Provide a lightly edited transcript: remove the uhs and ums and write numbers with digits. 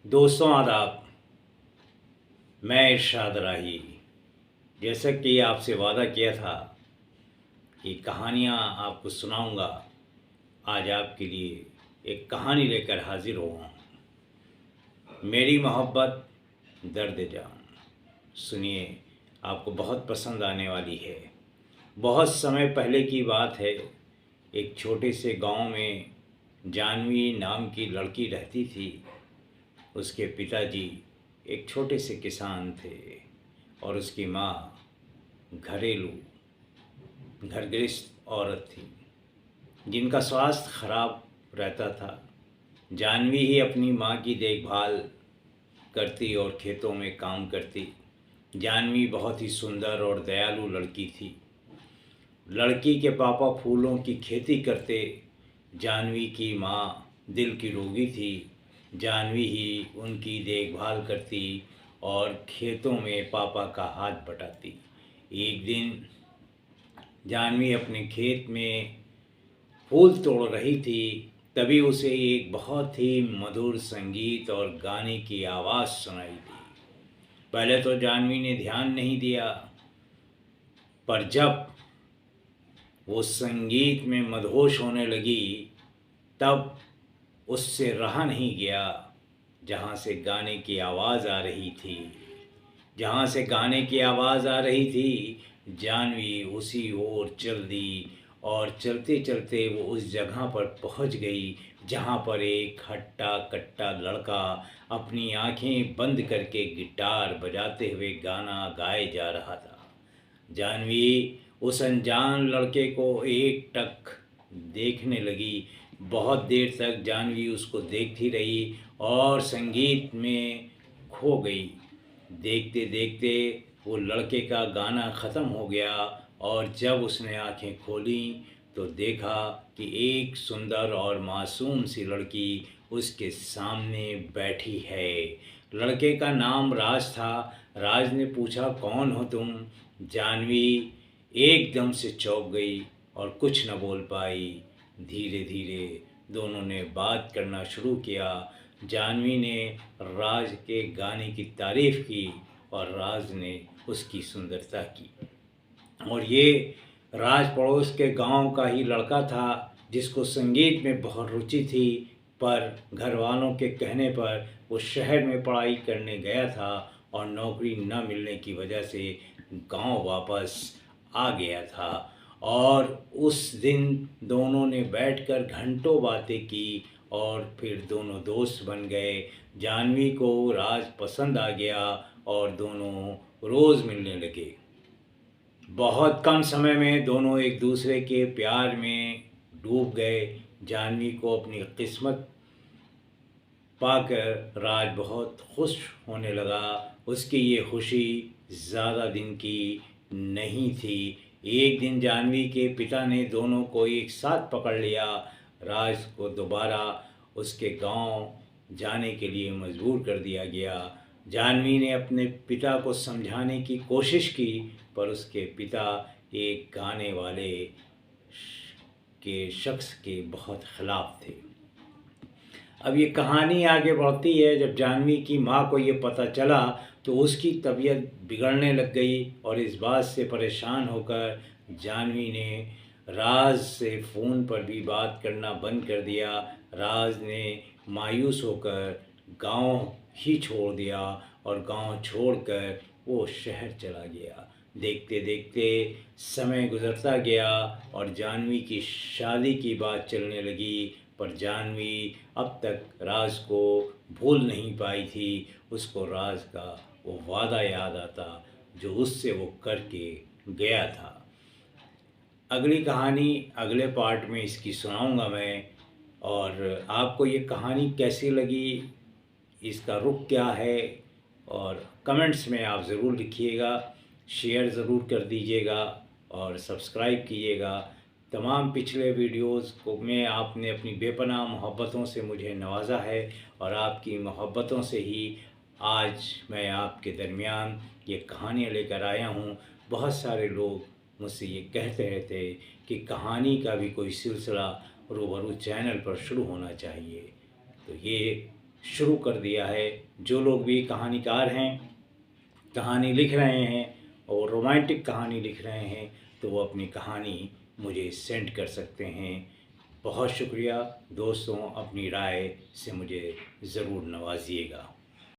दोस्तों आदाब। मैं इरशाद राही। जैसा कि आपसे वादा किया था कि कहानियाँ आपको सुनाऊंगा, आज आपके लिए एक कहानी लेकर हाजिर हुआ हूँ। मेरी मोहब्बत दर्द जान। सुनिए, आपको बहुत पसंद आने वाली है। बहुत समय पहले की बात है। एक छोटे से गांव में जानवी नाम की लड़की रहती थी। उसके पिताजी एक छोटे से किसान थे और उसकी माँ घरेलू घर गृहस्थ औरत थी जिनका स्वास्थ्य खराब रहता था। जानवी ही अपनी माँ की देखभाल करती और खेतों में काम करती। जानवी बहुत ही सुंदर और दयालु लड़की थी। लड़की के पापा फूलों की खेती करते। जानवी की माँ दिल की रोगी थी। जानवी ही उनकी देखभाल करती और खेतों में पापा का हाथ बटाती। एक दिन जानवी अपने खेत में फूल तोड़ रही थी, तभी उसे एक बहुत ही मधुर संगीत और गाने की आवाज़ सुनाई दी। पहले तो जानवी ने ध्यान नहीं दिया, पर जब वो संगीत में मदहोश होने लगी तब उससे रहा नहीं गया। जहाँ से गाने की आवाज़ आ रही थी, जहाँ से गाने की आवाज़ आ रही थी, जानवी उसी ओर चल दी और चलते चलते वो उस जगह पर पहुंच गई जहाँ पर एक हट्टा कट्टा लड़का अपनी आंखें बंद करके गिटार बजाते हुए गाना गाए जा रहा था। जानवी उस अनजान लड़के को एकटक देखने लगी। बहुत देर तक जानवी उसको देखती रही और संगीत में खो गई। देखते देखते वो लड़के का गाना ख़त्म हो गया और जब उसने आंखें खोली तो देखा कि एक सुंदर और मासूम सी लड़की उसके सामने बैठी है। लड़के का नाम राज था। राज ने पूछा, कौन हो तुम? जानवी एकदम से चौंक गई और कुछ न बोल पाई। धीरे धीरे दोनों ने बात करना शुरू किया। जानवी ने राज के गाने की तारीफ़ की और राज ने उसकी सुंदरता की। और ये राज पड़ोस के गांव का ही लड़का था जिसको संगीत में बहुत रुचि थी, पर घर वालों के कहने पर वो शहर में पढ़ाई करने गया था और नौकरी न मिलने की वजह से गांव वापस आ गया था। और उस दिन दोनों ने बैठकर घंटों बातें की और फिर दोनों दोस्त बन गए। जानवी को राज पसंद आ गया और दोनों रोज़ मिलने लगे। बहुत कम समय में दोनों एक दूसरे के प्यार में डूब गए। जानवी को अपनी किस्मत पाकर राज बहुत खुश होने लगा। उसकी ये खुशी ज़्यादा दिन की नहीं थी। एक दिन जानवी के पिता ने दोनों को एक साथ पकड़ लिया। राज को दोबारा उसके गांव जाने के लिए मजबूर कर दिया गया। जानवी ने अपने पिता को समझाने की कोशिश की, पर उसके पिता एक गाने वाले के शख्स के बहुत ख़िलाफ़ थे। अब ये कहानी आगे बढ़ती है। जब जानवी की माँ को ये पता चला तो उसकी तबीयत बिगड़ने लग गई और इस बात से परेशान होकर जानवी ने राज से फ़ोन पर भी बात करना बंद कर दिया। राज ने मायूस होकर गांव ही छोड़ दिया और गांव छोड़कर वो शहर चला गया। देखते देखते समय गुजरता गया और जानवी की शादी की बात चलने लगी, पर जानवी अब तक राज को भूल नहीं पाई थी। उसको राज का वो वादा याद आता जो उससे वो करके गया था। अगली कहानी अगले पार्ट में इसकी सुनाऊंगा मैं। और आपको ये कहानी कैसी लगी, इसका रुख क्या है, और कमेंट्स में आप ज़रूर लिखिएगा। शेयर ज़रूर कर दीजिएगा और सब्सक्राइब कीजिएगा। तमाम पिछले वीडियोस को में आपने अपनी बेपनाह मोहब्बतों से मुझे नवाजा है और आपकी मोहब्बतों से ही आज मैं आपके दरमियान ये कहानियाँ लेकर आया हूँ। बहुत सारे लोग मुझसे ये कहते रहते कि कहानी का भी कोई सिलसिला रूबरू चैनल पर शुरू होना चाहिए। तो ये शुरू कर दिया है। जो लोग भी कहानीकार हैं, कहानी लिख रहे हैं और रोमांटिक कहानी लिख रहे हैं, तो वो अपनी कहानी मुझे सेंड कर सकते हैं। बहुत शुक्रिया दोस्तों, अपनी राय से मुझे ज़रूर नवाजिएगा।